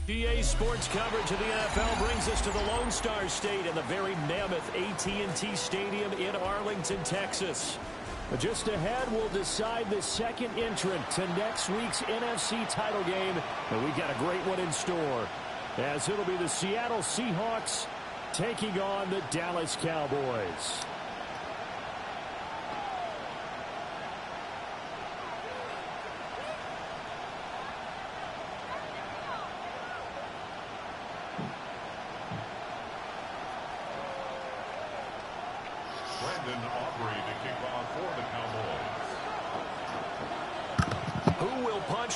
DA sports coverage of the NFL brings us to the Lone Star State and the very mammoth AT&T Stadium in Arlington, Texas. But just ahead, we'll decide the second entrant to next week's NFC title game. And we got a great one in store, as it'll be the Seattle Seahawks taking on the Dallas Cowboys.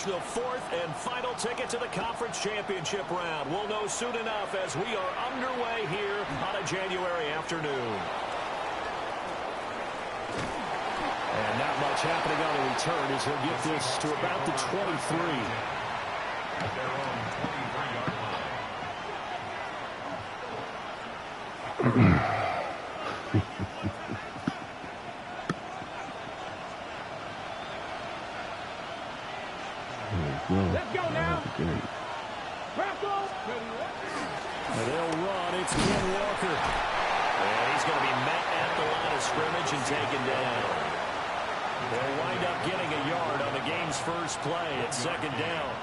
The fourth and final ticket to the conference championship round. We'll know soon enough as we are underway here on a January afternoon. And not much happening on the return as he'll get this to about the 23. At their own 23-yard line. Let's go now. And they'll run. It's Ken Walker. And he's going to be met at the line of scrimmage and taken down. They'll wind up getting a yard on the game's first play at second down.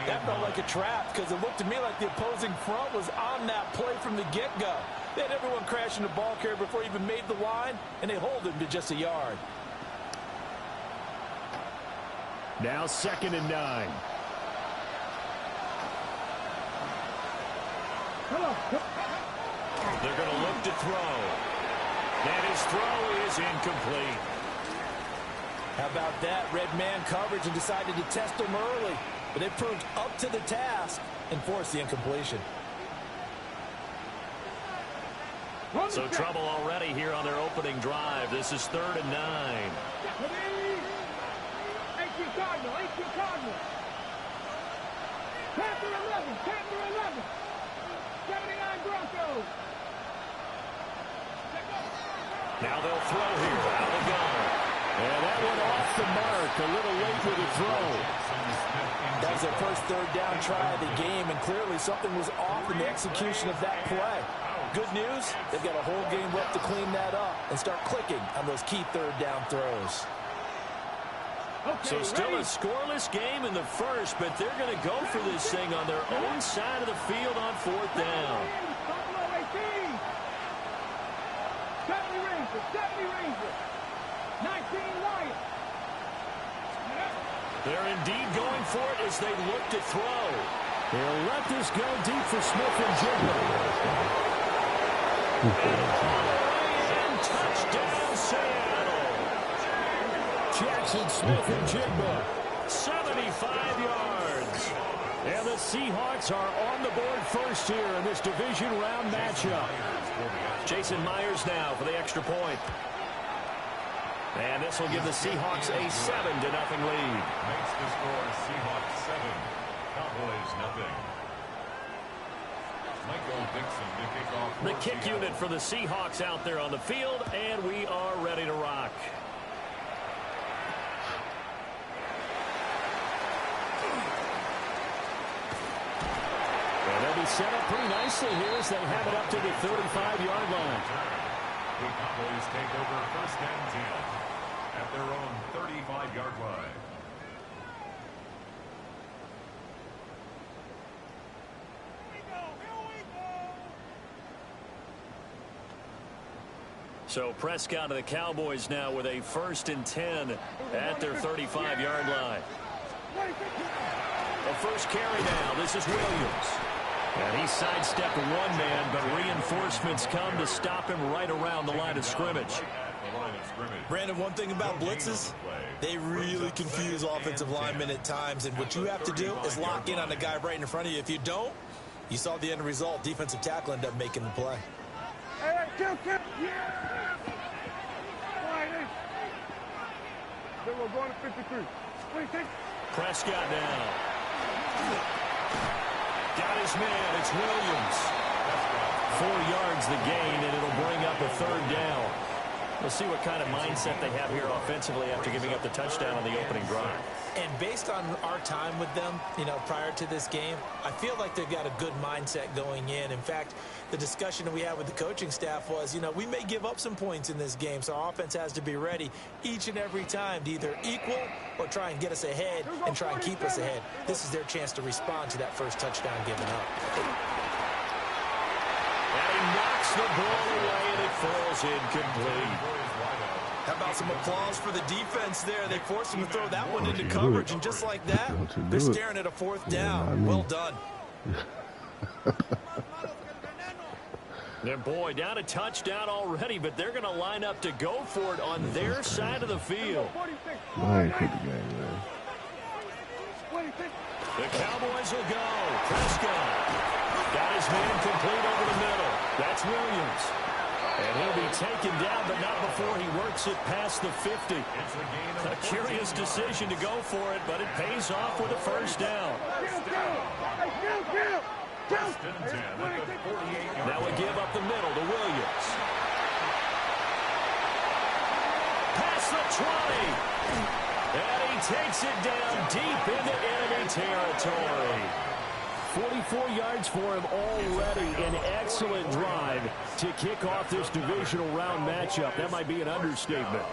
That felt like a trap because it looked to me like the opposing front was on that play from the get-go. They had everyone crashing the ball carrier before he even made the line, and they hold him to just a yard. Now 2nd and 9. They're going to look to throw. And his throw is incomplete. How about that? Red man coverage and decided to test him early. But they proved up to the task and forced the incompletion. So trouble already here on their opening drive. This is 3rd and 9. Cardinal, 18 Cardinal. Panther 11, 79 Broncos. Now they'll throw here out of the gun. the mark. A little late with the throw. That was their first third down try of the game, and clearly something was off in the execution of that play. Good news, they've got a whole game left to clean that up and start clicking on those key third down throws. So still a scoreless game in the first, but they're going to go for this thing on their own side of the field on fourth down. They're indeed going for it as they look to throw. They'll let this go deep for Smith and Jigba. And touchdown, Seattle. Jackson Smith and Jigba, 75 yards. And the Seahawks are on the board first here in this division round matchup. Jason Myers now for the extra point. And this will give the Seahawks a 7-0 lead. Makes the score Seahawks 7, Cowboys nothing. Michael Dixon to kick off. The kick unit for the Seahawks out there on the field, and we are ready to rock. And they'll be set up pretty nicely here as they have it up to the 35-yard line. The Cowboys take over first and 10 at their own 35-yard line. So Prescott of the Cowboys now with a first and 10 at their 35-yard line. The first carry now. This is Williams. And he sidestepped one man, but reinforcements come to stop him right around the line of scrimmage. Brandon, one thing about blitzes, they really confuse offensive linemen at times, and what you have to do is lock in on the guy right in front of you. If you don't, you saw the end result. Defensive tackle ended up making the play. Hey, kill. Yeah. Then we're going to 53. 26. Prescott now. Got his man. It's Williams. 4 yards the gain, and it'll bring up a third down. We'll see what kind of mindset they have here offensively after giving up the touchdown on the opening drive. And based on our time with them, prior to this game, I feel like they've got a good mindset going in. In fact, the discussion that we had with the coaching staff was, we may give up some points in this game, so our offense has to be ready each and every time to either equal or try and get us ahead and try and keep us ahead. This is their chance to respond to that first touchdown given up. And he knocks the ball away, and it falls incomplete. How about some applause for the defense there? They forced him to throw that one into coverage, and just like that, they're staring at a fourth down. Well done. And boy, down a touchdown already, but they're going to line up to go for it on their side of the field. I ain't quit the game, man. The Cowboys will go. Prescott got his man complete over the middle. That's Williams. And he'll be taken down, but not before he works it past the 50. A curious decision to go for it, but it pays off with a first down. Now we give up the middle to Williams. Past the 20. And he takes it down deep into enemy territory. 44 yards for him already. An excellent drive to kick off this divisional round matchup. That might be an understatement.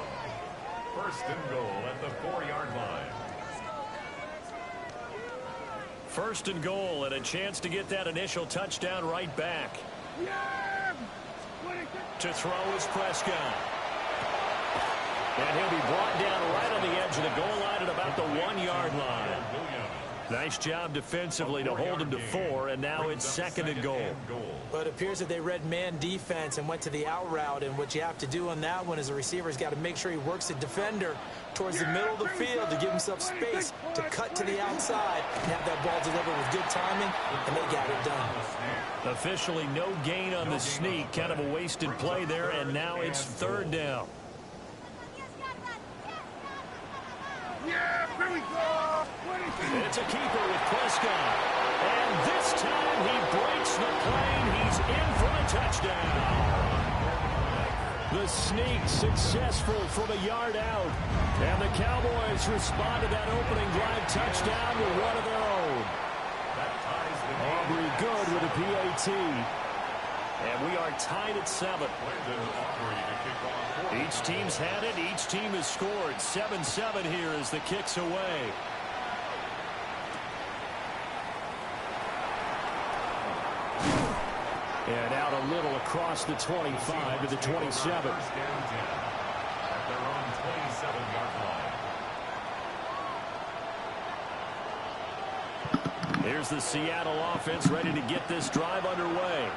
First and goal at the 4-yard line. First and goal, and a chance to get that initial touchdown right back. To throw is Prescott. And he'll be brought down right on the edge of the goal line at about the 1-yard line. Nice job defensively to hold him to 4, and now it's second and goal. Well, it appears that they read man defense and went to the out route, and what you have to do on that one is the receiver's got to make sure he works the defender towards the middle of the field to give himself space to cut to the outside and have that ball delivered with good timing, and they got it done. Officially no gain on the sneak, kind of a wasted play there, and now it's third down. Yeah, here we go. It's a keeper with Prescott. And this time he breaks the plane. He's in for a touchdown. The sneak successful from a yard out. And the Cowboys respond to that opening drive touchdown with one of their own. Aubrey good with a PAT. And we are tied at 7. Each team's had it. Each team has scored. 7-7 here as the kick's away. And out a little across the 25 to the 27. At their own 27-yard line. Here's the Seattle offense ready to get this drive underway.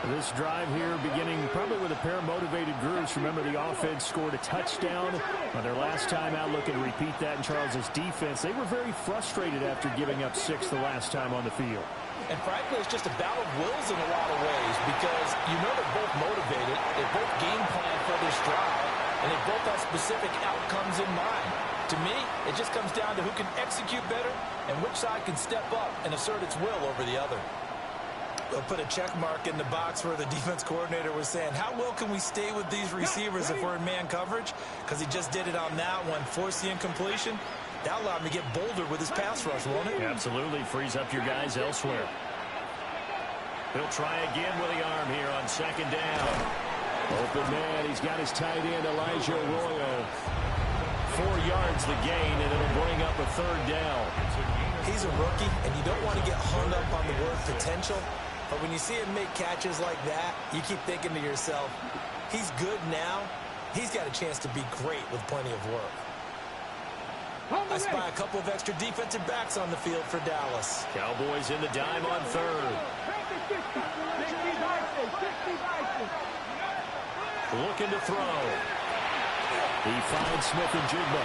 This drive here beginning probably with a pair of motivated groups. Remember, the offense scored a touchdown on their last time out. Looking to repeat that in Charles's defense. They were very frustrated after giving up 6 the last time on the field. And frankly, it's just a battle of wills in a lot of ways because you know they're both motivated. They both game plan for this drive, and they both have specific outcomes in mind. To me, it just comes down to who can execute better and which side can step up and assert its will over the other. They'll put a check mark in the box where the defense coordinator was saying, how well can we stay with these receivers if we're in man coverage? Because he just did it on that one, forced the incompletion. That allowed him to get bolder with his pass rush, won't it? Absolutely. Frees up your guys elsewhere. He'll try again with the arm here on second down. Open man. He's got his tight end, Elijah Arroyo. 4 yards the gain, and it'll bring up a third down. He's a rookie, and you don't want to get hung up on the word potential. But when you see him make catches like that, you keep thinking to yourself, he's good now. He's got a chance to be great with plenty of work. I spy a couple of extra defensive backs on the field for Dallas. Cowboys in the dime on third. Looking to throw. He finds Smith and Jigba.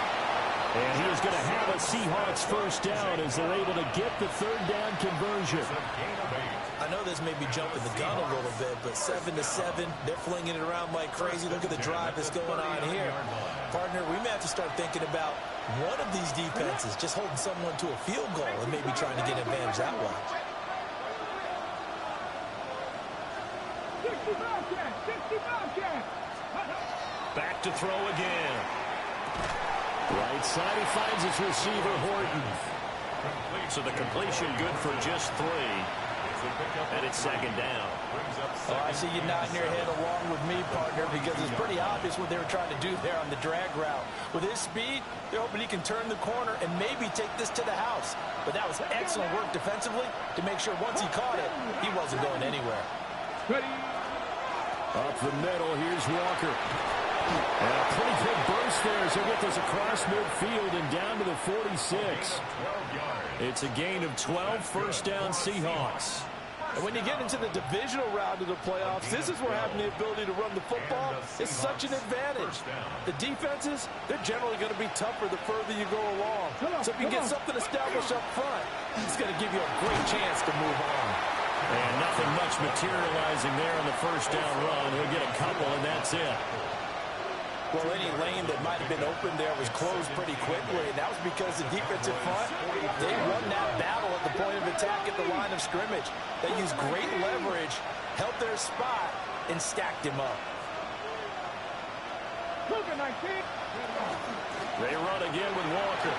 And he is going to have a Seahawks first down as they're able to get the third down conversion. I know this may be jumping the gun a little bit, but 7-7, they're flinging it around like crazy. Look at the drive that's going on here. Partner, we may have to start thinking about one of these defenses just holding someone to a field goal and maybe trying to get advantage that way. Back to throw again. Right side, he finds his receiver, Horton. So the completion good for just 3. And it's second down. Oh, I see you nodding your head along with me, partner, because it's pretty obvious what they were trying to do there on the drag route. With his speed, they're hoping he can turn the corner and maybe take this to the house. But that was excellent work defensively to make sure once he caught it, he wasn't going anywhere. Up the middle, here's Walker. And a pretty big burst there as he gets this across midfield and down to the 46. It's a gain of 12, first down Seahawks. And when you get into the divisional round of the playoffs, this is where having the ability to run the football is such an advantage. The defenses, they're generally going to be tougher the further you go along. So if you get something established up front, it's going to give you a great chance to move on. And nothing much materializing there on the first down run. He'll get a couple, and that's it. Well, any lane that might have been open there was closed pretty quickly, and that was because the defensive front, they won that battle at the point of attack at the line of scrimmage. They used great leverage, held their spot, and stacked him up. They run again with Walker.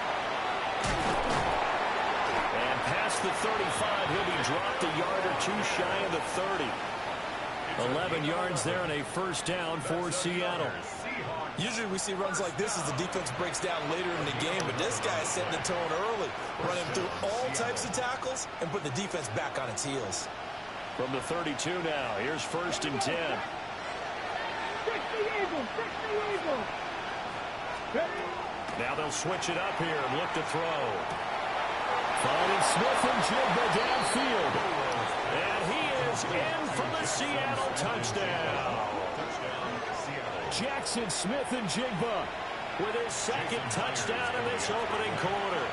And past the 35, he'll be dropped a yard or two shy of the 30. 11 yards there and a first down for Seattle. Usually we see runs like this as the defense breaks down later in the game, but this guy is setting the tone early, running through all types of tackles and put the defense back on its heels. From the 32 now, here's first and 10. Now they'll switch it up here and look to throw. Finding Smith and Jigba downfield. And he is in for the Seattle touchdown. Jackson Smith and Jigba with his second touchdown in this opening quarter.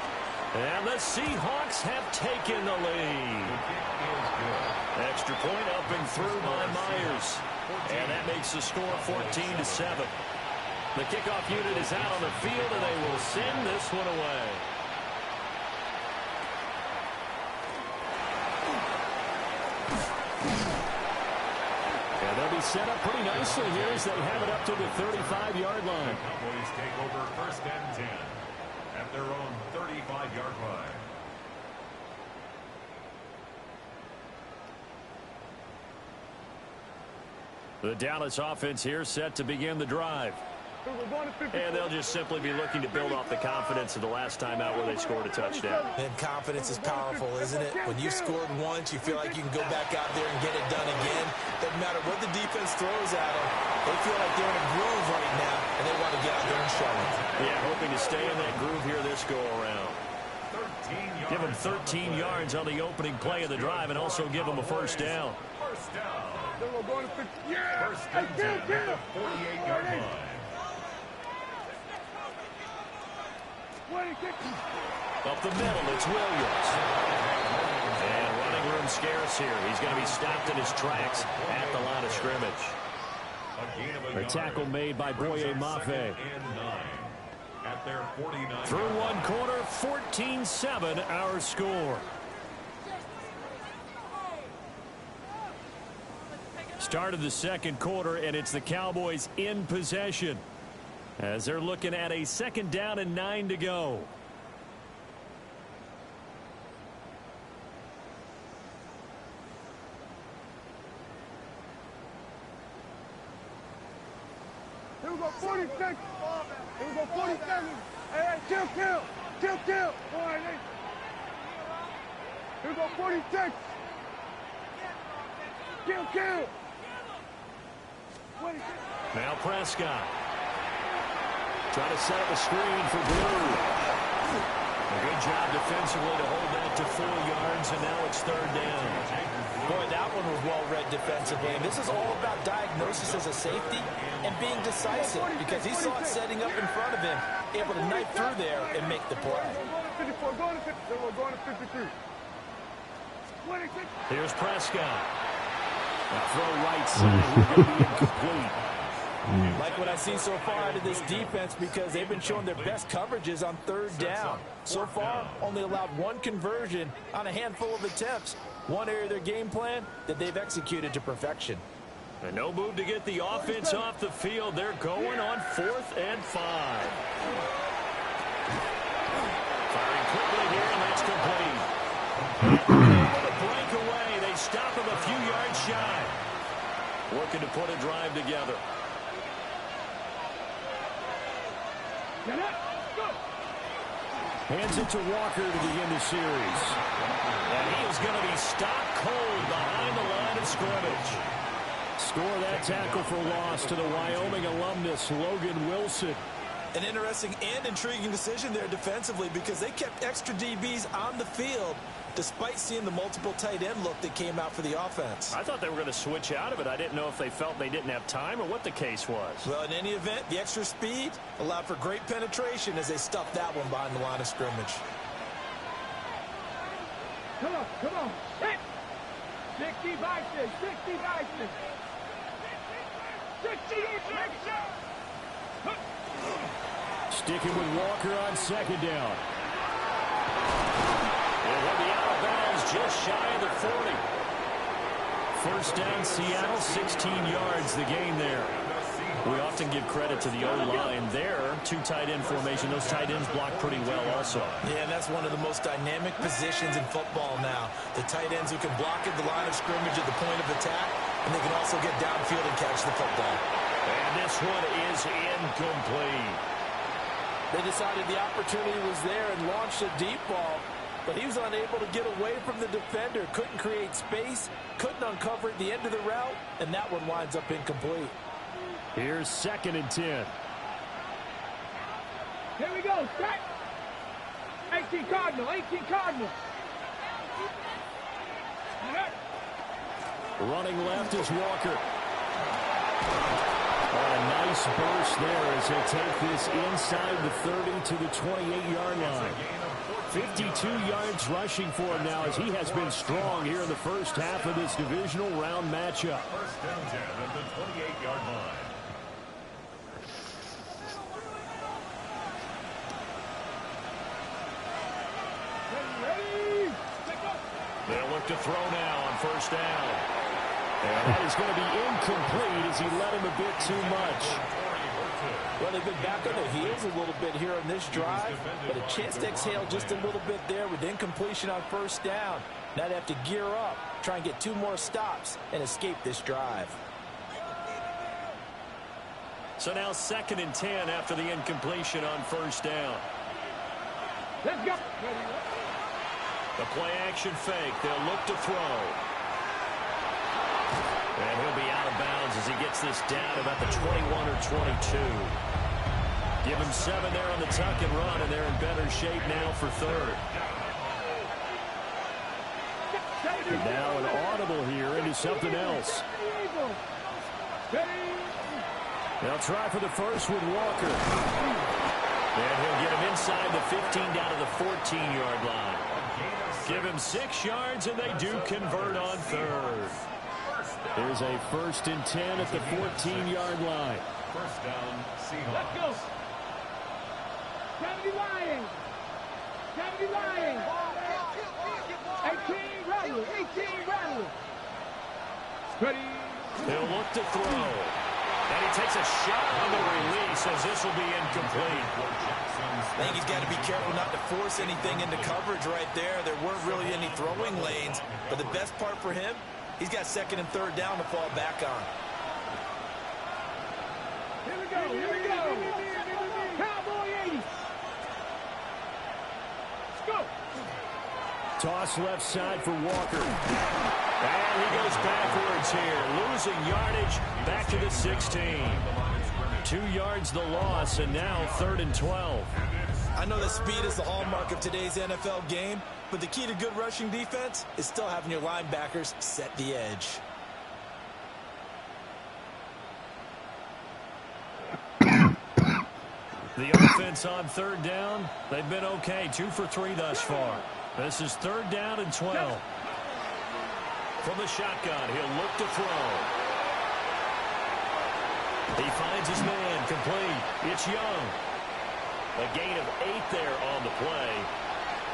And the Seahawks have taken the lead. Extra point up and through by Myers. And that makes the score 14-7. The kickoff unit is out on the field, and they will send this one away. And they'll be set up pretty nicely here as they have it up to the 35-yard line. The Cowboys take over first and 10 at their own 35-yard line. The Dallas offense here set to begin the drive. And they'll just simply be looking to build off the confidence of the last time out where they scored a touchdown. And confidence is powerful, isn't it? When you've scored once, you feel like you can go back out there and get it done again. Doesn't matter what the defense throws at them. They feel like they're in a groove right now, and they want to get out there and show it. Yeah, hoping to stay in that groove here this go-around. Give them 13 yards on the opening play of the drive and also give them a first down. First down. Yeah. First and 10 at the 48-yard line. Up the middle, it's Williams. And running room scarce here. He's going to be stopped in his tracks at the line of scrimmage. A tackle made by Boye Mafe. Through one quarter, 14-7 our score. Start of the second quarter, and it's the Cowboys in possession as they're looking at a second down and 9 to go. Here we go, 46. Here we go, 47. Hey, kill. Boy, hey. Here we go, 46. Kill. Now Prescott. Trying to set up a screen for Blue. A good job defensively to hold that to 4 yards, and now it's third down. Boy, that one was well read defensively. And this is all about diagnosis as a safety and being decisive because he saw it setting up in front of him, able to knife through there and make the play. Going to 53. Here's Prescott. A throw right side. We're going to be incomplete. Like what I see so far out of this defense because they've been showing their best coverages on third down. So far, only allowed one conversion on a handful of attempts. One area of their game plan that they've executed to perfection. And no move to get the offense off the field. They're going on 4th and 5. Firing quickly here, and that's complete. The breakaway. They stop him a few yards shy. Working to put a drive together. Hands it to Walker to begin the series. And he is going to be stopped cold behind the line of scrimmage. Score that tackle for loss to the Wyoming alumnus, Logan Wilson. An interesting and intriguing decision there defensively because they kept extra DBs on the field despite seeing the multiple tight end look that came out for the offense. I thought they were going to switch out of it. I didn't know if they felt they didn't have time or what the case was. Well, in any event, the extra speed allowed for great penetration as they stuffed that one behind the line of scrimmage. Come on. Hit. 60 boxes. 60 boxes. 60 Sticking with Walker on second down. And we'll be out of bounds just shy of the 40. First down, Seattle, 16 yards, the gain there. We often give credit to the O-line there. 2 tight end formation. Those tight ends block pretty well also. Yeah, and that's one of the most dynamic positions in football now. The tight ends who can block at the line of scrimmage at the point of attack, and they can also get downfield and catch the football. And this one is incomplete. They decided the opportunity was there and launched a deep ball, but he was unable to get away from the defender, couldn't create space, couldn't uncover at the end of the route, and that one winds up incomplete. Here's 2nd and 10. Here we go. Set. 18 Cardinal. Running left is Walker. A nice burst there as he'll take this inside the 30 to the 28-yard line. 52 yards rushing for him now as he has been strong here in the first half of this divisional round matchup. First down 10 at the 28-yard line. They'll look to throw now on first down. And that is going to be incomplete as he led him a bit too much. Well, they've been back on their heels a little bit here on this drive, but a chance to exhale just a little bit there with incompletion on first down. Now they have to gear up, try and get 2 more stops, and escape this drive. So now 2nd and 10 after the incompletion on first down. Let's go. The play action fake. They'll look to throw. And he'll be out of bounds as he gets this down about the 21 or 22. Give him 7 there on the tuck and run, and they're in better shape now for 3rd. And now an audible here into something else. They'll try for the first with Walker. And he'll get him inside the 15 down to the 14-yard line. Give him 6 yards, and they do convert on 3rd. There's a 1st and 10 at the 14-yard line. First down, Seahawks. Let's go. 70 Lions. 70 Lions. 18 Rattlers. 18 Rattlers. Ready. He'll look to throw. And he takes a shot on the release as this will be incomplete. I think he's got to be careful not to force anything into coverage right there. There weren't really any throwing lanes, but the best part for him, he's got 2nd and 3rd down to fall back on. Here we go. Here we go. Cowboy 80. Let's go. Toss left side for Walker. And he goes backwards here, losing yardage back to the 16. 2 yards the loss, and now 3rd and 12. I know that speed is the hallmark of today's NFL game, but the key to good rushing defense is still having your linebackers set the edge. The offense on 3rd down, they've been okay, 2 for 3 thus far. This is 3rd down and 12. From the shotgun, he'll look to throw. He finds his man, complete. It's Young. A gain of 8 there on the play.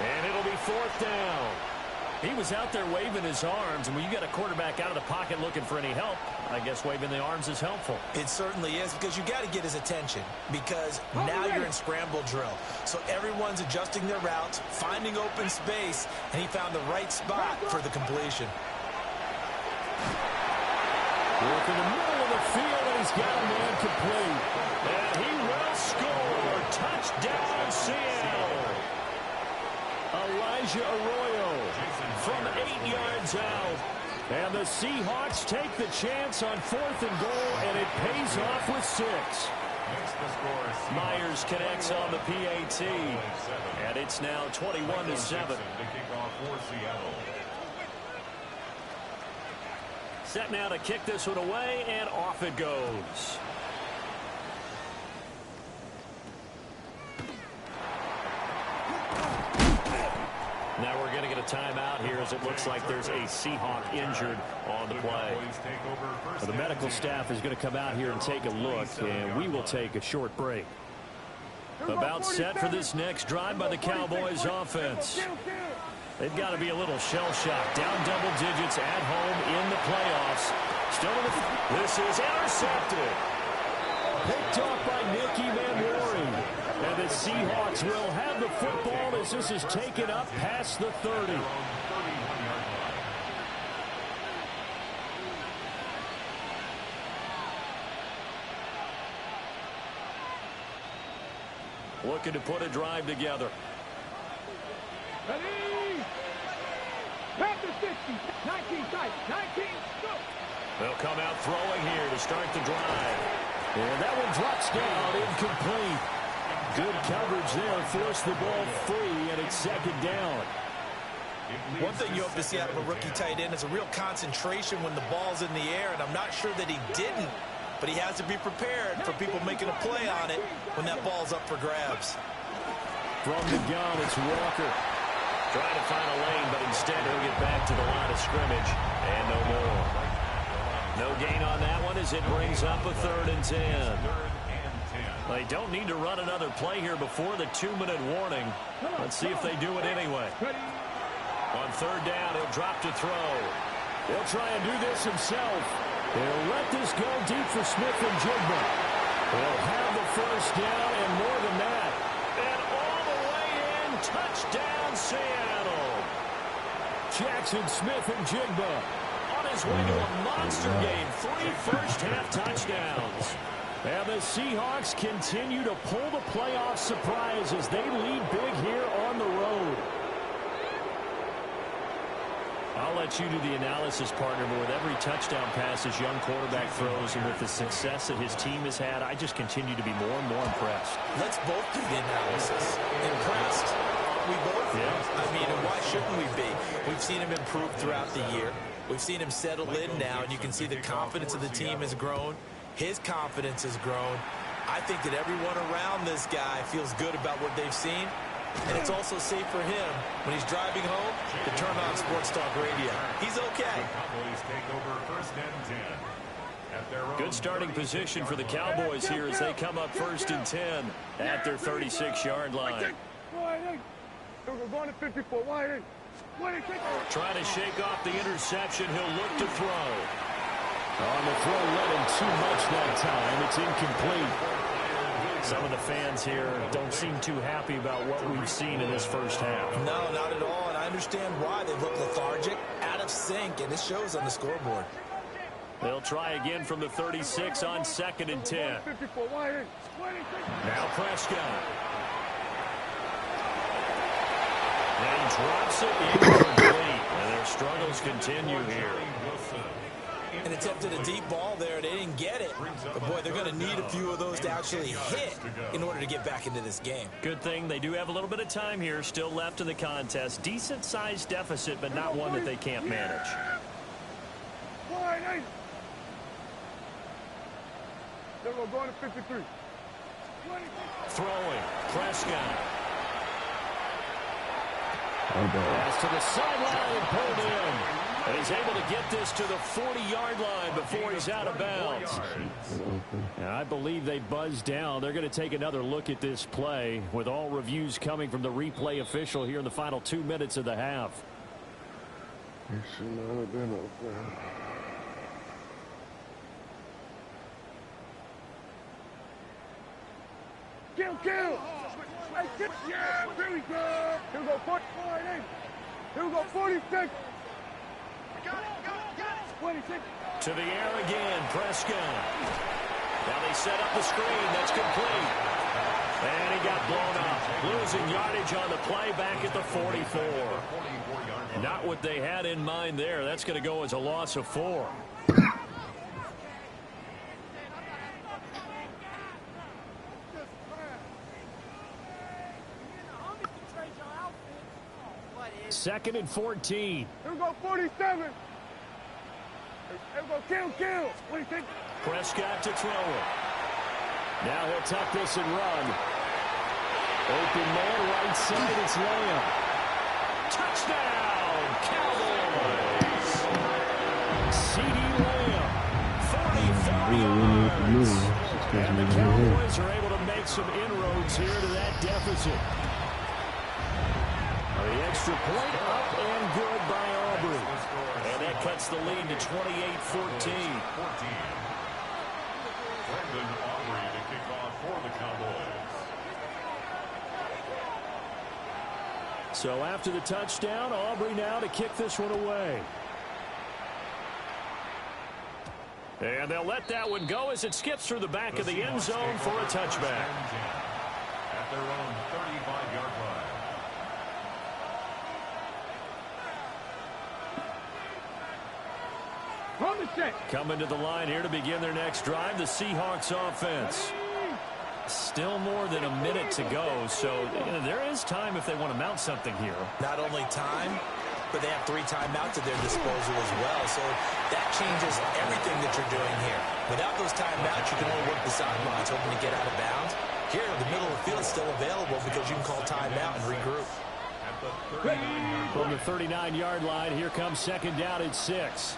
And it'll be 4th down. He was out there waving his arms, and when you got a quarterback out of the pocket looking for any help, I guess waving the arms is helpful. It certainly is, because you got to get his attention, because now you're in scramble drill. So everyone's adjusting their routes, finding open space, and he found the right spot for the completion. Look in the middle of the field, and he's got a man complete. And he will score. Touchdown, Seattle. Elijah Arroyo from 8 yards out. And the Seahawks take the chance on 4th and goal, and it pays off with 6. Myers connects on the PAT. And it's now 21-7. Set now to kick this one away, and off it goes. Now we're going to get a timeout here as it looks like there's a Seahawk injured on the play. The medical staff is going to come out here and take a look, and we will take a short break. About set for this next drive by the Cowboys offense. They've got to be a little shell-shocked. Down double digits at home in the playoffs. Still in the... This is intercepted. Picked off by Nicky Manwari. And the Seahawks will have the football as this is taken up past the 30. Looking to put a drive together. Ready? Back to 60. 19 tight. 19. Go. They'll come out throwing here to start the drive. And that one drops down, incomplete. Good coverage there, forced the ball free, and it's 2nd down. One thing you hope to see out of a rookie tight end is a real concentration when the ball's in the air, and I'm not sure that he didn't, but he has to be prepared for people making a play on it when that ball's up for grabs. From the gun, it's Walker. Trying to find a lane, but instead he'll get back to the line of scrimmage, and no more. No gain on that one as it brings up a 3rd and 10. They don't need to run another play here before the 2-minute warning. Let's see if they do it anyway. On 3rd down, he'll drop to throw. He'll try and do this himself. He'll let this go deep for Smith and Jigba. He'll have the first down and more than that. And all the way in, touchdown Seattle. Jackson Smith and Jigba on his way to a monster game. 3 first-half touchdowns. And the Seahawks continue to pull the playoff surprise as they lead big here on the road. I'll let you do the analysis, partner, but with every touchdown pass his young quarterback throws and with the success that his team has had, I just continue to be more and more impressed. Let's both do the analysis. Impressed? Aren't we both? Yeah. I mean, and why shouldn't we be? We've seen him improve throughout the year. We've seen him settle in now, and you can see the confidence of the team has grown. His confidence has grown. I think that everyone around this guy feels good about what they've seen. And it's also safe for him when he's driving home to turn on Sports Talk Radio. He's okay. Good starting position for the Cowboys here as they come up 1st and 10 at their 36-yard line. Trying to shake off the interception. He'll look to throw. On the throw, led him too much that time. It's incomplete. Some of the fans here don't seem too happy about what we've seen in this first half. No, not at all, and I understand why. They look lethargic, out of sync, and it shows on the scoreboard. They'll try again from the 36 on 2nd and 10. Now Prescott. And he drops it incomplete. And their struggles continue here. And attempted a deep ball there. They didn't get it. But, boy, they're going to need a few of those to actually hit in order to get back into this game. Good thing they do have a little bit of time here still left in the contest. Decent-sized deficit, but not one that they can't manage. They're going to 53. Throwing. Prescott. Pass to the sideline and pulled in. And he's able to get this to the 40-yard line before he's out of bounds. And I believe they buzzed down. They're going to take another look at this play with all reviews coming from the replay official here in the final 2 minutes of the half. It should not have been open. Kill! Yeah, here we go. Here we go, 48. Here we go, 46. 26. To the air again, Prescott. Now they set up the screen. That's complete. And he got blown up. Losing yardage on the play back at the 44. Not what they had in mind there. That's going to go as a loss of 4. Second and 14. Here we go, 47. Here we go, kill. What do you think? Prescott to throw it. Now he'll tuck this and run. Open man, right side, it's Lamb. Touchdown, Cowboys. C.D. Lamb, 44 yards. And the Cowboys are able to make some inroads here to that deficit. The extra point up and good by Aubrey. And that cuts the lead to 28-14. Brendan Aubrey to kick off for the Cowboys. So after the touchdown, Aubrey now to kick this one away. And they'll let that one go as it skips through the back of the end zone for a touchback. At their own 35-yard line. Coming to the line here to begin their next drive, the Seahawks offense. Still more than a minute to go, so there is time if they want to mount something here. Not only time, but they have 3 timeouts at their disposal as well, so that changes everything that you're doing here. Without those timeouts, you can only work the sidelines, hoping to get out of bounds. Here, the middle of the field is still available because you can call timeout and regroup. From the 39-yard line, here comes second down at 6.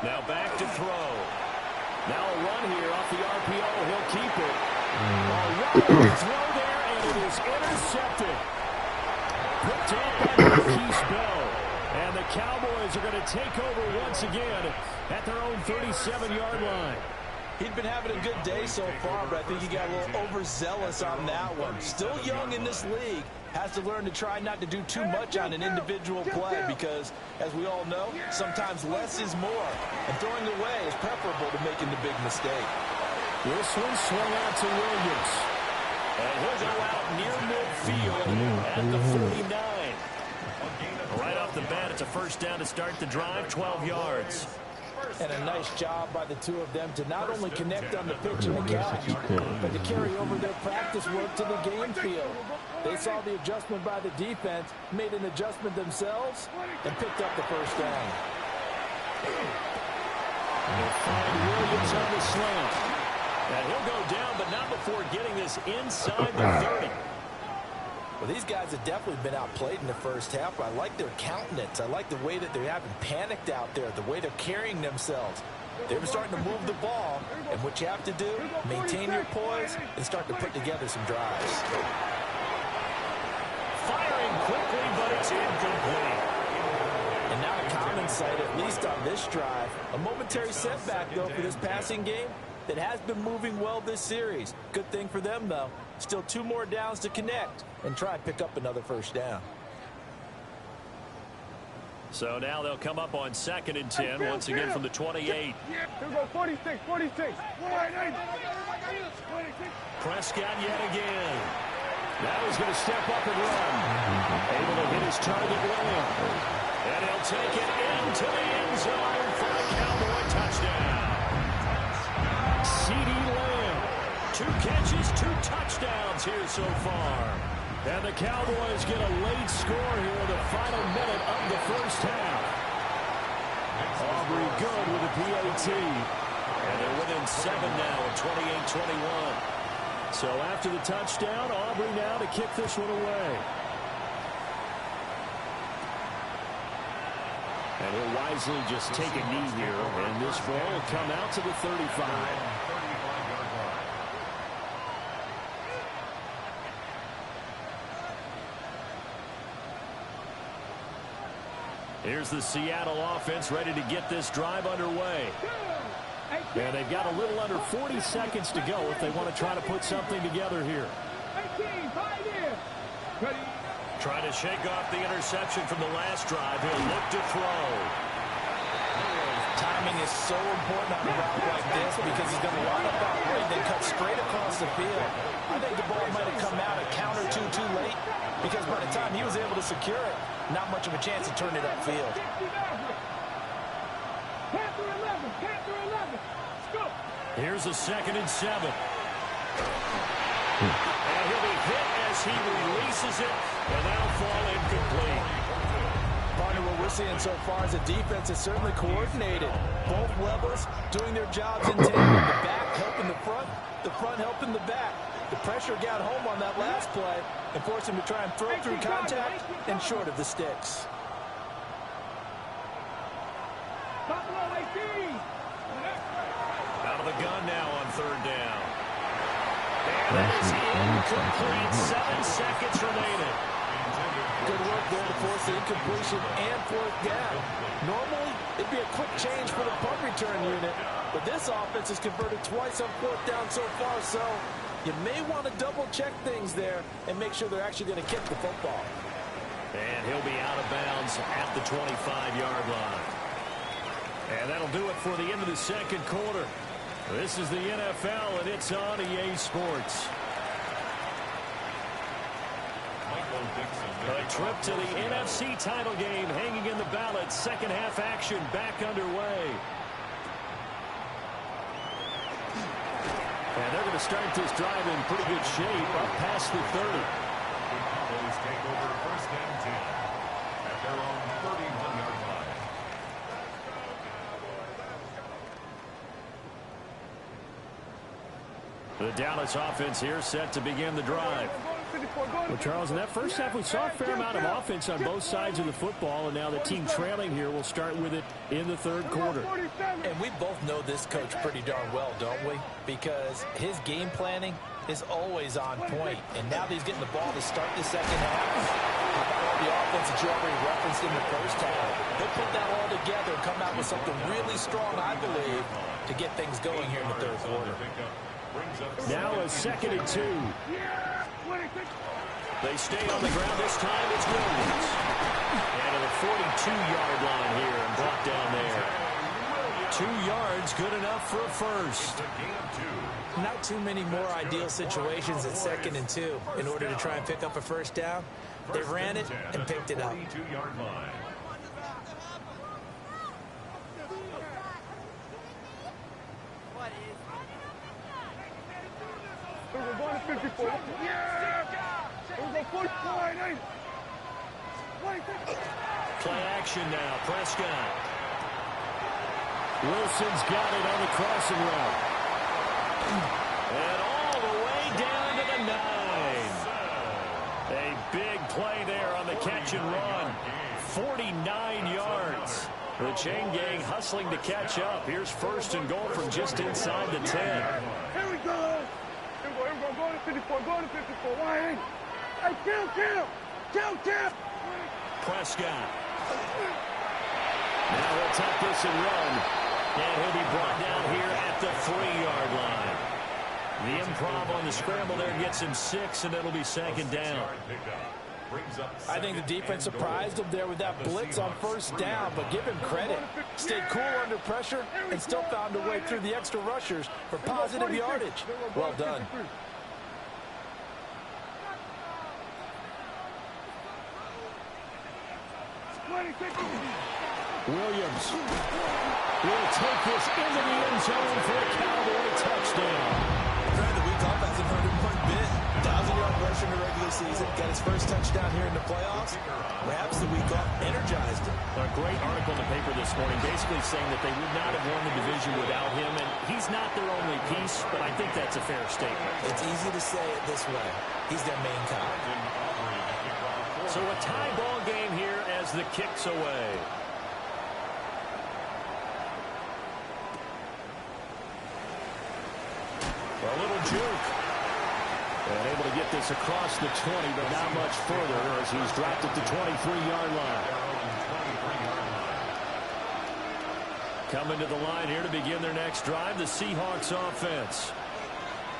Now back to throw. Now a run here off the RPO. He'll keep it. Throw there, and it is intercepted. Picked up by Marquise Bell. And the Cowboys are going to take over once again at their own 37-yard line. He'd been having a good day so far, but I think he got a little overzealous on that one. Still young in this league. Has to learn to try not to do too much on an individual play because, as we all know, sometimes less is more. And throwing away is preferable to making the big mistake. This one swung out to Williams. And he'll go out near midfield at the 49. Right off the bat, it's a first down to start the drive, 12 yards. And a nice job by the two of them to not only connect on the pitch and the catch, but to carry over their practice work to the game field. They saw the adjustment by the defense, made an adjustment themselves, and picked up the first down. They'll find Williams on the slant. And he'll go down, but not before getting this inside the 30. Well, these guys have definitely been outplayed in the first half. I like their countenance. I like the way that they haven't panicked out there, the way they're carrying themselves. They're starting to move the ball, and what you have to do, maintain your poise and start to put together some drives. Firing quickly, but it's incomplete. And now a common sight, at least on this drive. A momentary setback, though, for this passing game that has been moving well this series. Good thing for them, though. Still 2 more downs to connect and try and pick up another first down. So now they'll come up on 2nd and 10, once again from the 28. Here we go, 46, 46. Prescott yet again. Now he's going to step up and run. Able to hit his target Lamb. And he'll take it into the end zone for a Cowboy touchdown. CeeDee Lamb. 2 catches, 2 touchdowns here so far. And the Cowboys get a late score here in the final minute of the first half. Aubrey good with a PAT. And they're within 7 now at 28-21. So after the touchdown, Aubrey now to kick this one away. And he'll wisely just take a knee here. And this ball will come out to the 35. Here's the Seattle offense ready to get this drive underway. And they've got a little under 40 seconds to go if they want to try to put something together here. Trying to shake off the interception from the last drive. He'll look to throw. Timing is so important on a route like this because he's going to line up out right, then cut straight across the field. I think the ball might have come out a count or two too late because by the time he was able to secure it, not much of a chance to turn it upfield. Here's a 2nd and 7. And he'll be hit as he releases it, and that'll fall incomplete. Partner, what we're seeing so far is the defense is certainly coordinated. Both levels doing their jobs in tandem. The back helping the front helping the back. The pressure got home on that last play and forced him to try and throw through contact and short of the sticks. Out of the gun now on 3rd down. And that is incomplete. 7 seconds remaining. Good work there to force the incompletion and 4th down. Normally, it'd be a quick change for the punt return unit, but this offense has converted twice on 4th down so far, so you may want to double-check things there and make sure they're actually going to kick the football. And he'll be out of bounds at the 25-yard line. And that'll do it for the end of the 2nd quarter. This is the NFL, and it's on EA Sports. A trip to the NFC title game hanging in the balance. 2nd half action back underway. And they're going to start this drive in pretty good shape up past the 30. The Cowboys take over 1st and 10 at their own 31-yard line. The Dallas offense here set to begin the drive. Well, Charles, in that first half, we saw a fair amount of offense on both sides of the football, and now the team trailing here will start with it in the 3rd quarter. And we both know this coach pretty darn well, don't we? Because his game planning is always on point. And now that he's getting the ball to start the second half, how about all the offense that you already referenced in the first half? He'll put that all together and come out with something really strong, I believe, to get things going here in the third quarter. Now a 2nd and 2. They stay on the ground. This time it's Williams. And to the 42-yard line here and brought down there. 2 yards, good enough for a first. Not too many more ideal situations at 2nd and 2 in order to try and pick up a first down. They ran it and picked it up. We're going to 54. Yeah! We're going 49. Play action now. Prescott. Wilson's got it on the crossing route. And all the way down to the 9. A big play there on the catch and run. 49 yards. The chain gang hustling to catch up. Here's 1st and goal from just inside the 10. Here we go. Here we go. Going to 54. Going to 54. Why? Hey, kill. Prescott. Now he'll tuck this and run. And he'll be brought down here at the 3-yard line. The improv on the scramble there gets him 6, and it'll be 2nd down. I think the defense surprised him there with that blitz on 1st down, but give him credit. Stayed cool under pressure and still found a way through the extra rushers for positive yardage. Well done. Williams will take this into the end zone for a Cowboy touchdown. The week off hasn't hurt him one bit. 1,000-yard rush in the regular season. Got his first touchdown here in the playoffs. Perhaps the week off energized him. A great article in the paper this morning basically saying that they would not have won the division without him. And he's not their only piece, but I think that's a fair statement. It's easy to say it this way. He's their main guy. So a tie ball game here as the kick's away. A little juke. And able to get this across the 20, but not much further as he's dropped at the 23-yard line. Coming to the line here to begin their next drive, the Seahawks offense.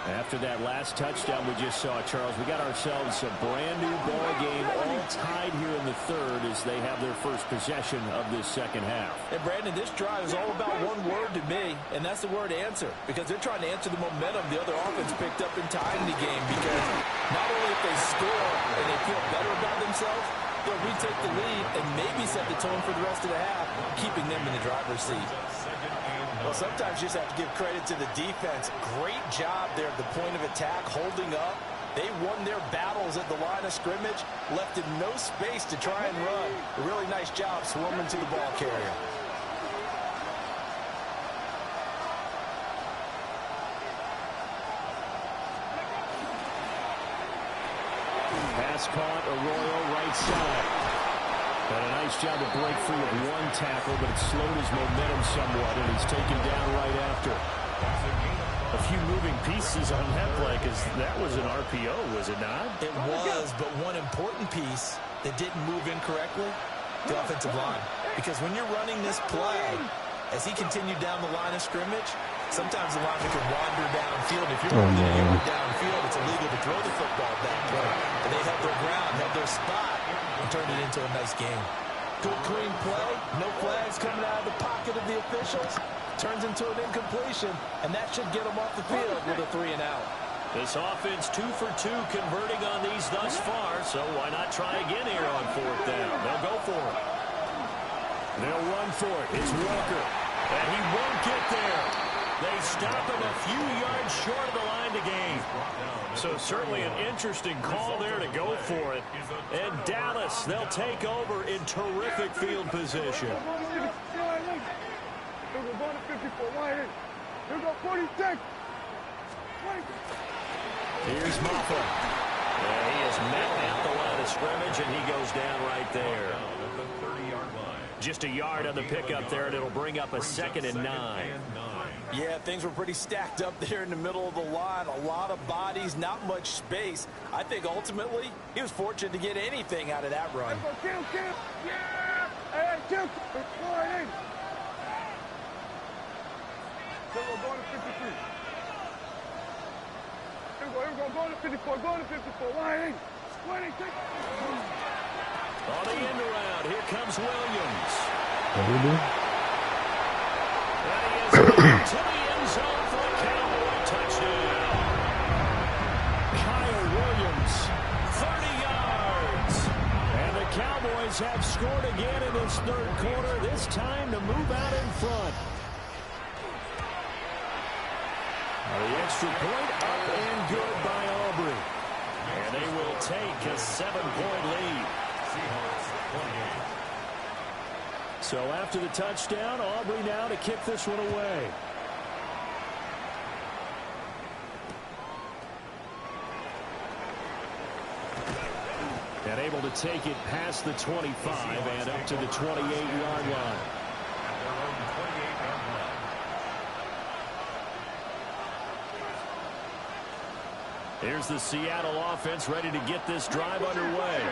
After that last touchdown we just saw, Charles, we got ourselves a brand-new ball game, all tied here in the 3rd as they have their first possession of this 2nd half. And, Brandon, this drive is all about one word to me, and that's the word answer, because they're trying to answer the momentum the other offense picked up in tying the game, because not only if they score and they feel better about themselves, they'll retake the lead and maybe set the tone for the rest of the half, keeping them in the driver's seat. Well, sometimes you just have to give credit to the defense. Great job there at the point of attack, holding up. They won their battles at the line of scrimmage, left him no space to try and run. A really nice job swarming to the ball carrier. Pass caught, Arroyo right side. And a nice job to break free with one tackle, but it slowed his momentum somewhat, and he's taken down right after. A few moving pieces on that play, because that was an RPO, was it not? It was, but one important piece that didn't move incorrectly, the offensive line. Because when you're running this play, as he continued down the line of scrimmage, sometimes the lineman can wander downfield. If you're running a yard downfield, it's illegal to throw the football that way. But they held their ground, held their spot, and turned it into a nice game. Good, clean play. No flags coming out of the pocket of the officials. Turns into an incompletion, and that should get them off the field with a 3-and-out. This offense 2 for 2 converting on these thus far, so why not try again here on 4th down? They'll go for it. They'll run for it. It's Walker, and he won't get there. They stop him a few yards short of the line to gain. So certainly an interesting call there to go for it. And Dallas, they'll take over in terrific field position. We're going to 54. Why? Here we go 46. Here's Maffa. And he is met at the line of scrimmage, and he goes down right there. Just a yard on the pickup there, and it'll bring up a 2nd and 9. Yeah, things were pretty stacked up there in the middle of the line. A lot of bodies, not much space. I think ultimately he was fortunate to get anything out of that run. Kill. Yeah! Hey, kill. Going to 53. Here we go. Going to 54. Going to 54. Why? 26. On the end around, here comes Williams. What do we do? And he is into the end zone for a Cowboy touchdown. Kyle Williams, 30 yards. And the Cowboys have scored again in this third quarter, this time to move out in front. The extra point up and good by Aubrey. And they will take a 7-point lead. So after the touchdown, Aubrey now to kick this one away. And able to take it past the 25 and up to the 28-yard line. Here's the Seattle offense ready to get this drive underway.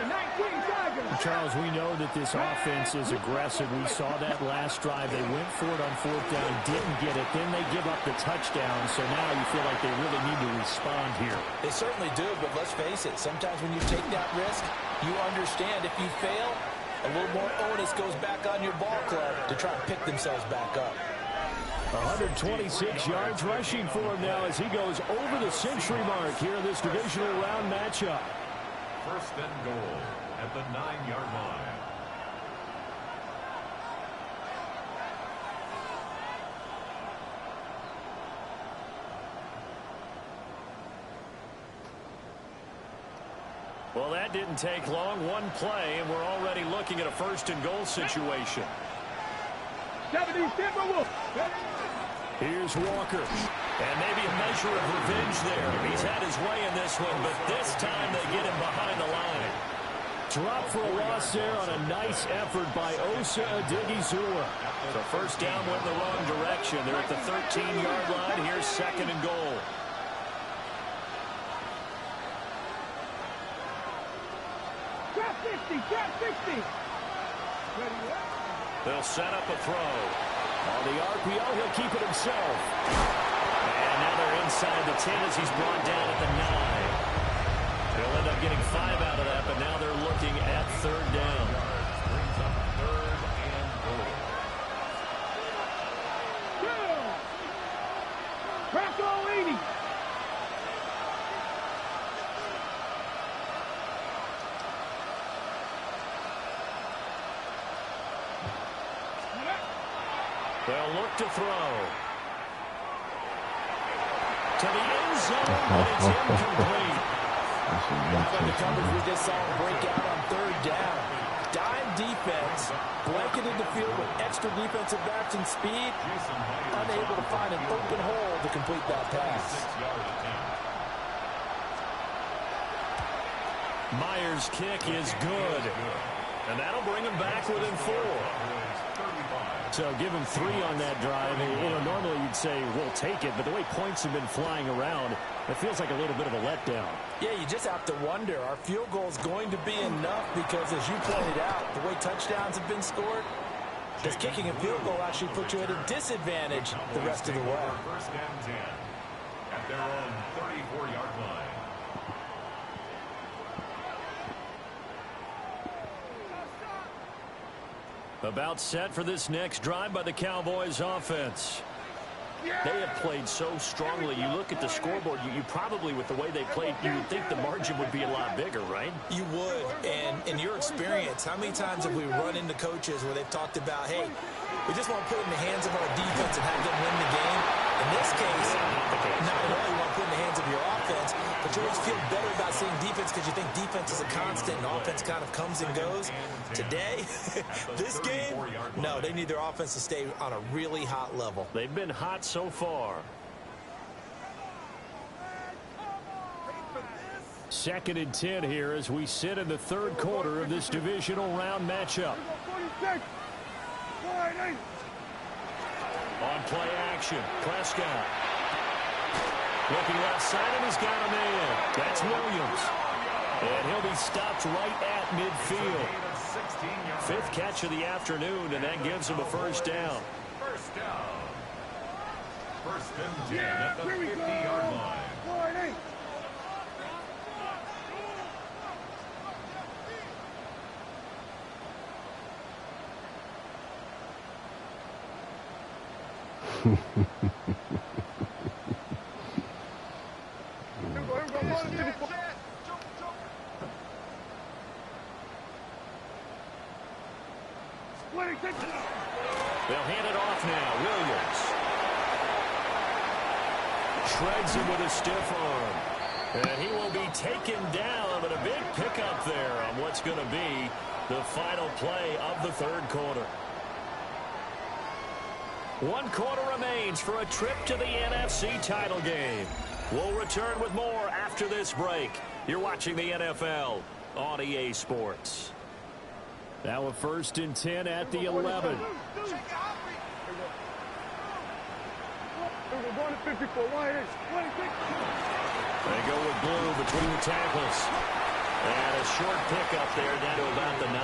Charles, we know that this offense is aggressive. We saw that last drive. They went for it on fourth down, didn't get it. Then they give up the touchdown. So now you feel like they really need to respond here. They certainly do, but let's face it. Sometimes when you take that risk, you understand if you fail, a little more onus goes back on your ball club to try to pick themselves back up. 126 yards rushing for him now as he goes over the century mark here in this divisional round matchup. First and goal at the 9-yard line. Well, that didn't take long. One play, and we're already looking at a first and goal situation. Here's Walker. And maybe a measure of revenge there. He's had his way in this one, but this time they get him behind the line. Drop for a loss there on a nice effort by Osa Odighizuwa. So first down went in the wrong direction. They're at the 13-yard line. Here's second and goal. Drop 50. They'll set up a throw. On the RPO, he'll keep it himself. And now they're inside the 10 as he's brought down at the 9. They'll end up getting 5 out of that, but now they're looking at third down. Brings up third and goal. Crack 80. They'll look to throw. To the end zone, but it's incomplete. Like the coverage we just saw him break out on third down. Dime defense, blanketed the field with extra defensive backs and speed, unable to find an open hole to complete that pass. Myers' kick is good. And that'll bring him back within 4. So give him 3 on that drive. Normally you'd say, we'll take it, but the way points have been flying around, it feels like a little bit of a letdown. Yeah, you just have to wonder, are field goals going to be enough? Because as you pointed out, the way touchdowns have been scored, does kicking a field goal actually put you at a disadvantage the rest of the way? First and 10 at their own 34-yard line. About set for this next drive by the Cowboys offense. They have played so strongly. You look at the scoreboard, you probably, with the way they played, you would think the margin would be a lot bigger, right? You would. And in your experience, how many times have we run into coaches where they've talked about, hey, we just want to put it in the hands of our defense and have them win the game? In this case, not only want to put it in the hands of your offense, but you always feel better about seeing defense because you think defense is a constant and offense kind of comes and goes. Today, this game, no, they need their offense to stay on a really hot level. They've been hot so far. Second and 10 here as we sit in the third quarter of this divisional round matchup. On play action, Prescott. Looking left side, and he's got a man. That's Williams. And he'll be stopped right at midfield. 5th catch of the afternoon, and that gives him a first down. First down. First and 10 at the 50-yard line. They'll hand it off now. Williams shreds him with a stiff arm. And he will be taken down, but a big pickup there on what's going to be the final play of the 3rd quarter. 1 quarter remains for a trip to the NFC title game. We'll return with more after this break. You're watching the NFL on EA Sports. Now a 1st and 10 at the 11. They go with blue between the tackles. And a short pickup there down to about the 9.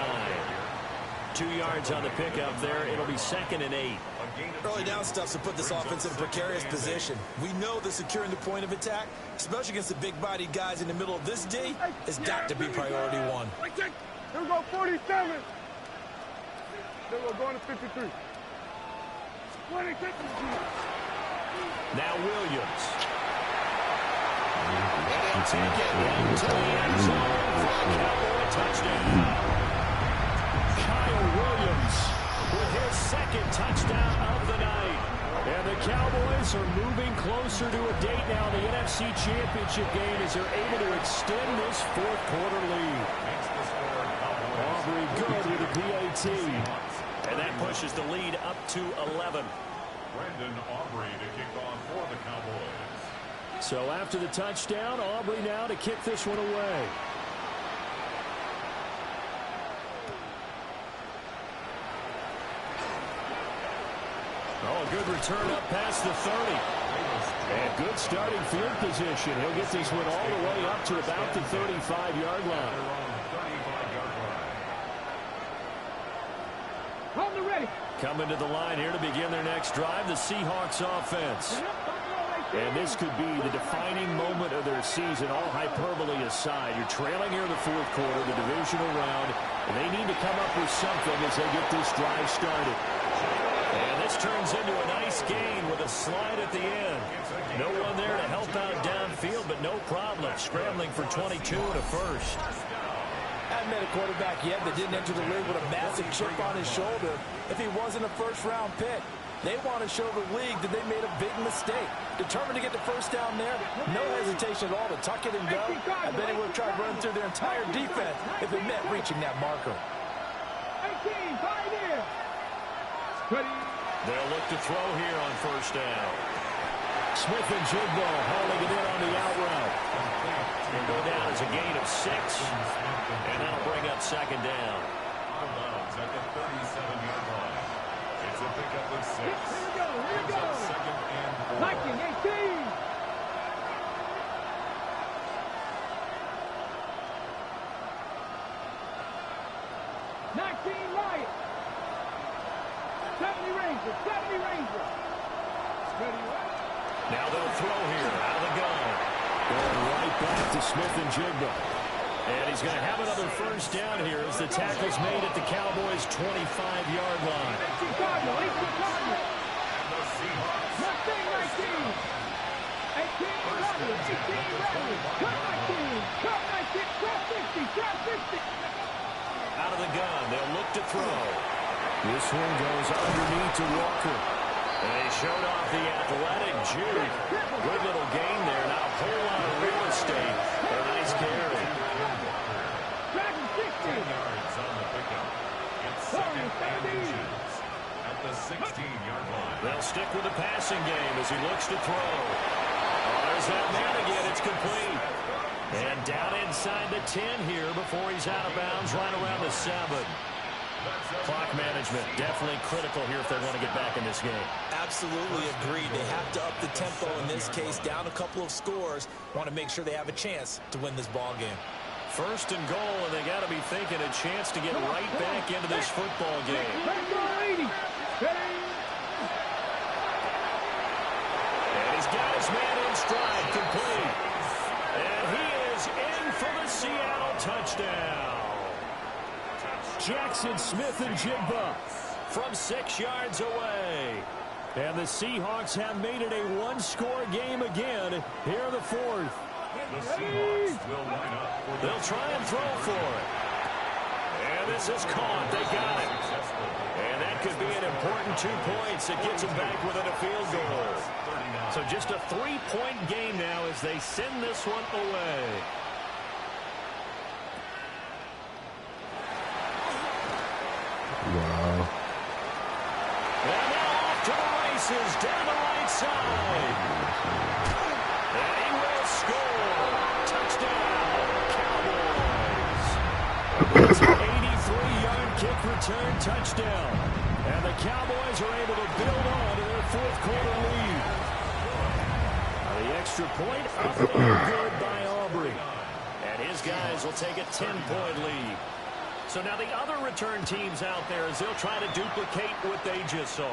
2 yards on the pickup there. It'll be 2nd and 8. Early down stuff to put this offense in a precarious position. We know that securing the point of attack, especially against the big-bodied guys in the middle of this D, has got to be priority 1. Here we go, 47. Then we're going to 53. 26. Now Williams. And he'll take it into the end zone for a Cowboy touchdown. Kyle Williams with his 2nd touchdown of the night. And the Cowboys are moving closer to a date now in the NFC Championship game as they're able to extend this 4th quarter lead. Aubrey good with a PAT. And that pushes the lead up to 11. Brandon Aubrey to kick off for the Cowboys. So after the touchdown, Aubrey now to kick this one away. Oh, a good return up past the 30. And good starting field position. He'll get this one all the way up to about the 35-yard line. Coming to the line here to begin their next drive, the Seahawks offense. And this could be the defining moment of their season, all hyperbole aside. You're trailing here in the 4th quarter, the divisional round, and they need to come up with something as they get this drive started. And this turns into a nice gain with a slide at the end. No one there to help out downfield, but no problem. Scrambling for 22 and a first. Haven't met a quarterback yet that didn't enter the league with a massive chip on his shoulder if he wasn't a first-round pick. They want to show the league that they made a big mistake. Determined to get the first down there, no hesitation at all to tuck it and go. I bet he would have tried running through their entire defense if it meant reaching that marker. 18, tied in. They'll look to throw here on first down. Smith and Jigbo hauling it in on the out route. It'll go down as a gain of 6, and that'll bring up 2nd down. Out of bounds at the 37-yard line. It's a pickup of 6. Here we go, here we go. 2nd and 4. 19, 18. Right. 70 Rangers, 70 Rangers. Ready, right? Now they'll throw here out of the gun. Going right back to Smith and Jigba. And he's going to have another first down here as the tackle's made at the Cowboys' 25-yard line. 18 Cardinal, 18 Cardinal. 19, 18 Cardinal, 18 Rangers. Cut 19, cut 19, cut 50, cut 50. Out of the gun, they'll look to throw. This one goes underneath to Walker. And he showed off the athletic Jude. Good little gain there. Not a whole lot of real estate. But a nice carry. 10 yards on the pickup. It's 2nd and inches at the 16-yard line. They'll stick with the passing game as he looks to throw. Oh, there's that man again. It's complete. And down inside the 10 here before he's out of bounds right around the 7. Clock management definitely critical here if they want to get back in this game. Absolutely agreed. They have to up the tempo in this case, down a couple of scores. Want to make sure they have a chance to win this ball game. First and goal, and they got to be thinking a chance to get right back into this football game. And he's got his man in stride, complete. And he is in for the Seattle touchdown. Jackson Smith-Njigba from 6 yards away. And the Seahawks have made it a one-score game again here in the fourth. The Seahawks will line up. They'll try and throw for it. And this is caught. They got it. And that could be an important 2 points. It gets them back within a field goal. So just a 3-point game now as they send this one away. Wow. And now off to the races down the right side. And he will score. Touchdown, Cowboys. It's an 83-yard kick return touchdown. And the Cowboys are able to build on to their fourth quarter lead. The extra point up and good by Aubrey. And his guys will take a 10-point lead. So now the other return teams out there as they'll try to duplicate what they just saw.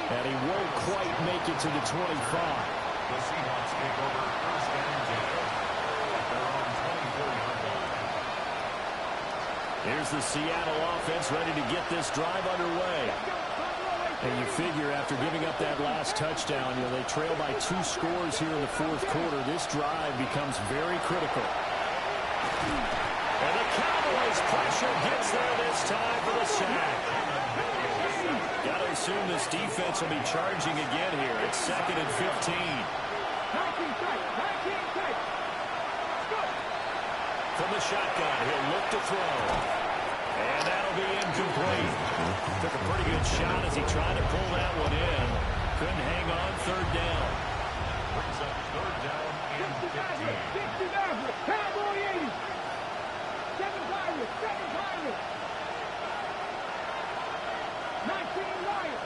And he won't quite make it to the 25. The Seahawks take over first and 10. They're on 24-yard line. Here's the Seattle offense ready to get this drive underway. And you figure after giving up that last touchdown, they trail by 2 scores here in the fourth quarter. This drive becomes very critical. And the Cowboys pressure gets there this time for the sack. Got to assume this defense will be charging again here. It's 2nd and 15. From the shotgun, he'll look to throw. And that'll be incomplete. Took a pretty good shot as he tried to pull that one in. Couldn't hang on 3rd down. Brings up 3rd down and 15. Cowboy 80. 7 Pirates. 7 Pirates. 19 Lions.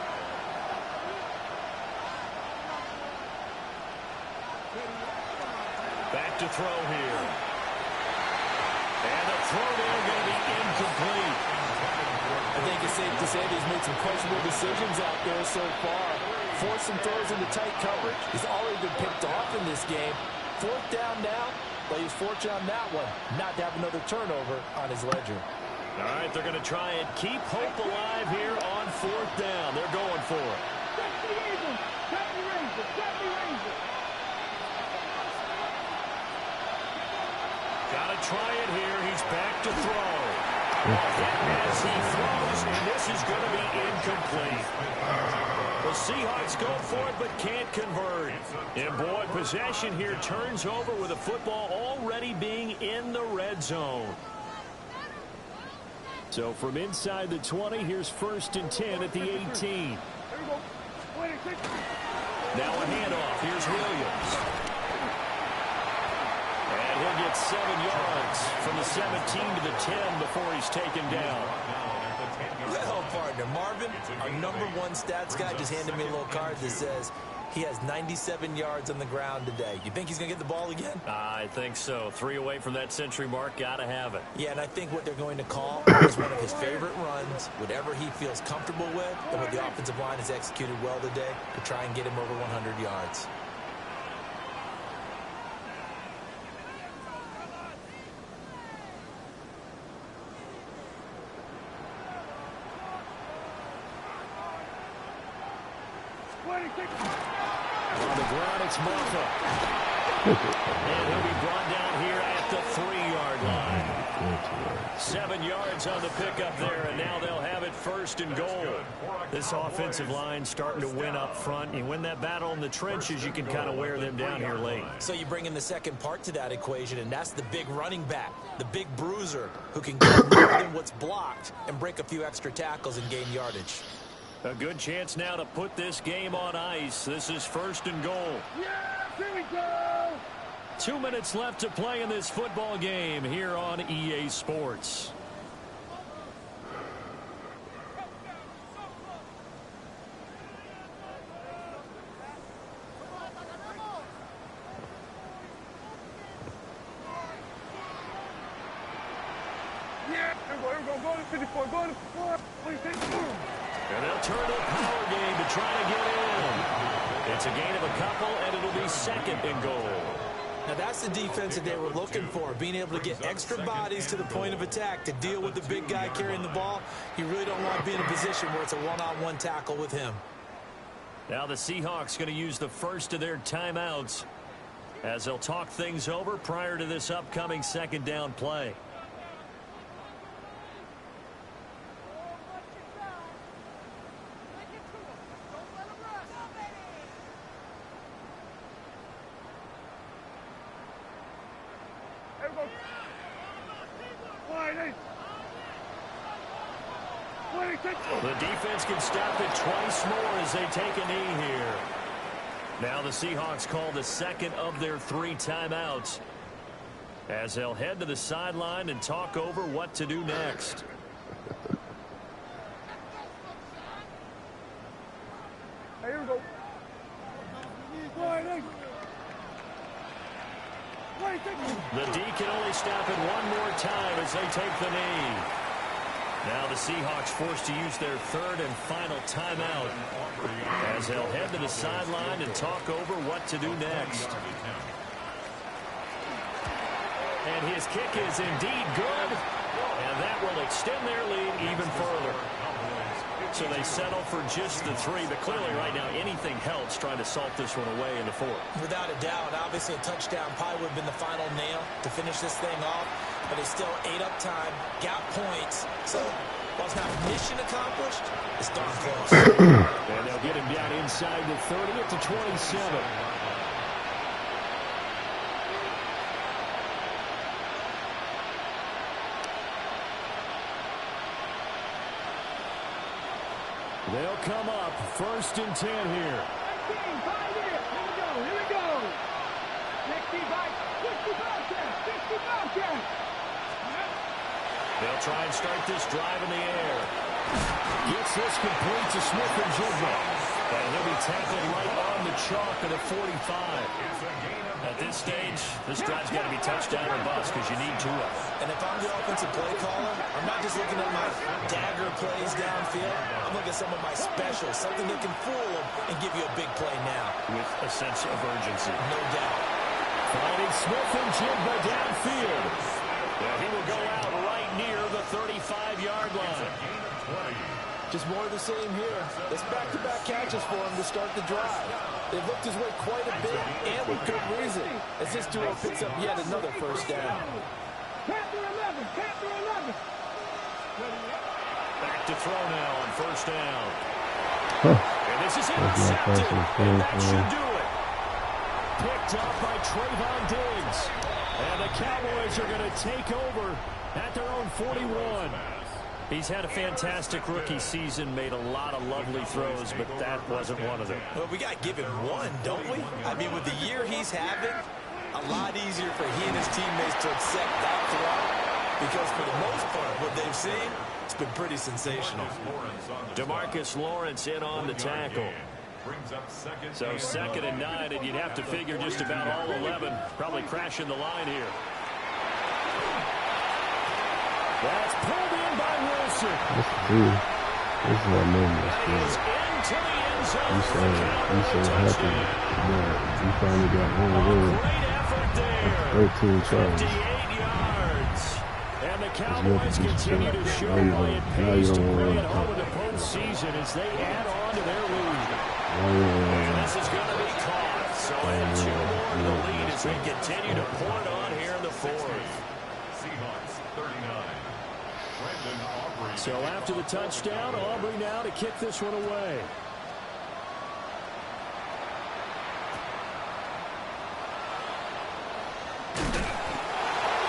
Back to throw here. And the throw there going to be incomplete. I think it's safe to say that he's made some questionable decisions out there so far. Forcing throws into tight coverage. He's already been picked off in this game. 4th down now, but he's fortunate on that one not to have another turnover on his ledger. All right, they're going to try and keep hope alive here on 4th down. They're going for it. Got to try it here. He's back to throw. As he throws, and this is going to be incomplete. The Seahawks go for it, but can't convert. And boy, possession here turns over with the football already being in the red zone. So from inside the 20, here's 1st and 10 at the 18. Now a handoff. Here's Williams. And he'll get 7 yards from the 17 to the 10 before he's taken down. Well, partner, Marvin, our #1 stats guy, just handed me a little card that says he has 97 yards on the ground today. You think he's going to get the ball again? I think so. 3 away from that century mark. Got to have it. Yeah, and I think what they're going to call is one of his favorite runs, whatever he feels comfortable with, and what the offensive line has executed well today to try and get him over 100 yards. On the ground, it's Martha. And he'll be brought down here at the 3-yard line. 7 yards on the pickup there, and now they'll have it 1st and goal. This offensive line starting to win up front. You win that battle in the trenches, you can kind of wear them down here late. So you bring in the second part to that equation, and that's the big running back, the big bruiser, who can get more than what's blocked and break a few extra tackles and gain yardage. A good chance now to put this game on ice. This is 1st and goal. Yes, here we go. 2 minutes left to play in this football game here on EA Sports. Yeah, here we go. Go to 54. Go to 4. And they'll turn to a power game to try to get in. It's a gain of a couple, and it'll be second and goal. Now that's the defense that they were looking for, being able to get extra bodies to the point of attack to deal with the big guy carrying the ball. You really don't want to be in a position where it's a one-on-one tackle with him. Now the Seahawks going to use the first of their timeouts as they'll talk things over prior to this upcoming second down play. The defense can stop it twice more as they take a knee here. Now the Seahawks call the second of their 3 timeouts as they'll head to the sideline and talk over what to do next. Here we go. The D can only stop it one more time as they take the knee. Now the Seahawks forced to use their 3rd and final timeout as they'll head to the sideline and talk over what to do next. And his kick is indeed good, and that will extend their lead even further. So they settle for just the 3, but clearly right now anything helps trying to salt this one away in the 4th. Without a doubt, obviously a touchdown probably would have been the final nail to finish this thing off, but it's still 8 up time, got points. So while it's not mission accomplished, it's darn close. And they'll get him down inside the 30 at the 27. They'll come up 1st and 10 here. Here we go. 60 They'll try and start this drive in the air. Gets this complete to Smith and Jigba. And he'll be tackled right on the chalk at the 45. At this stage, this drive's got to be touchdown or bust because you need 2 of them. And if I'm the offensive play caller, I'm not just looking at my dagger plays downfield. I'm looking at some of my specials, something that can fool them and give you a big play now. With a sense of urgency. No doubt. Finding Smith and Jigba downfield. Yeah, he will go out right near the 35-yard line. Just more of the same here. It's back-to-back catches for him to start the drive. They've looked his way quite a bit, and with good reason, as this duo picks up yet another first down. Back to throw now on 1st down. And this is intercepted, and that should do it. Picked up by Trayvon Diggs. And the Cowboys are going to take over at their own 41. He's had a fantastic rookie season, made a lot of lovely throws, but that wasn't one of them. Well, we got to give him one, don't we? I mean, with the year he's having, a lot easier for he and his teammates to accept that throw, because for the most part, what they've seen, it's been pretty sensational. DeMarcus Lawrence in on the tackle. So 2nd and 9, and you'd have to figure just about all 11 probably crashing the line here. That's pulled in by Wilson. This is what I mean. Into the end zone. You so happy that you finally got one of those. Great effort there. 13 tries. 58 yards. And the Cowboys continue to show why it pays to bring it home in the postseason as they add on to their lead. And this is going to be caught. So add 2 more in the lead as they continue to pour it on here in the 4th. Seahawks 39. So after the touchdown, Aubrey now to kick this one away.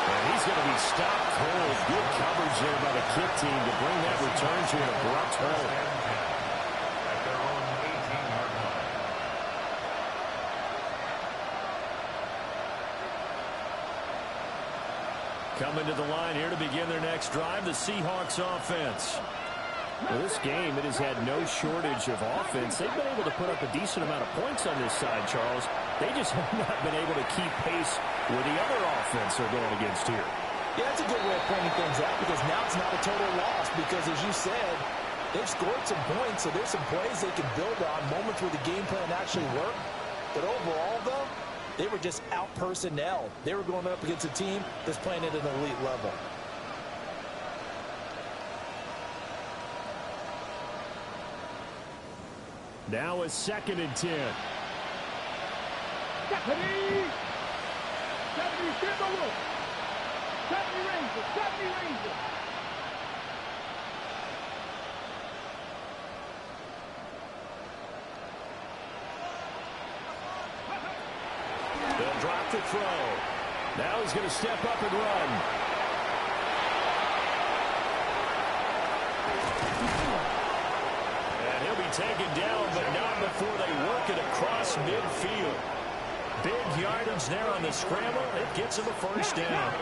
And he's going to be stopped cold. Good coverage there by the kick team to bring that return to an abrupt halt. Coming to the line here to begin their next drive, the Seahawks offense. Well, this game, it has had no shortage of offense. They've been able to put up a decent amount of points on this side, Charles. They just have not been able to keep pace with the other offense they're going against here. Yeah, that's a good way of pointing things out because now it's not a total loss because, as you said, they've scored some points, so there's some plays they can build on, moments where the game plan actually worked. But overall, though, they were just out personnel. They were going up against a team that's playing at an elite level. Now a 2nd and 10. Deputy! Deputy, get the look! Deputy Ranger! Deputy Ranger! They'll drop the throw. Now he's going to step up and run. Taken down, but not before they work it across midfield. Big yardage there on the scramble. It gets him a first down.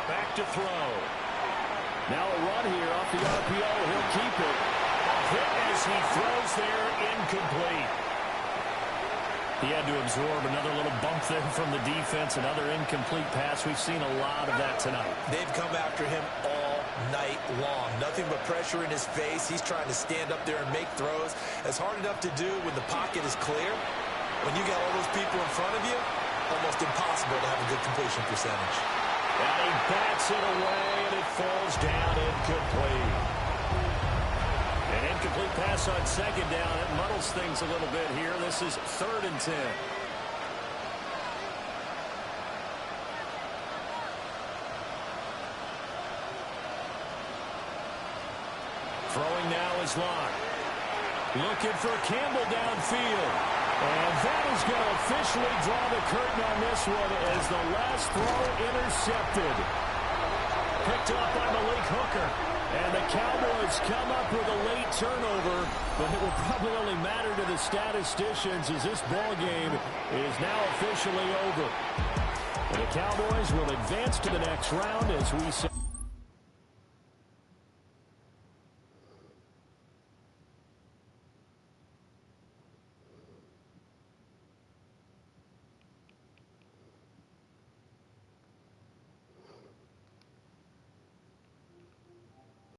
Back to throw. Now a run here off the RPO. He'll keep it. As he throws there, incomplete. He had to absorb another little bump there from the defense, another incomplete pass. We've seen a lot of that tonight. They've come after him all night long. Nothing but pressure in his face. He's trying to stand up there and make throws. It's hard enough to do when the pocket is clear. When you got all those people in front of you, almost impossible to have a good completion percentage. And he bats it away, and it falls down incomplete. An incomplete pass on 2nd down. It muddles things a little bit here. This is 3rd and 10. Throwing now is Locke. Looking for Campbell downfield. And that is going to officially draw the curtain on this one as the last throw intercepted. Picked up by Malik Hooker. And the Cowboys come up with a late turnover, but it will probably only matter to the statisticians as this ball game is now officially over. And the Cowboys will advance to the next round as we say.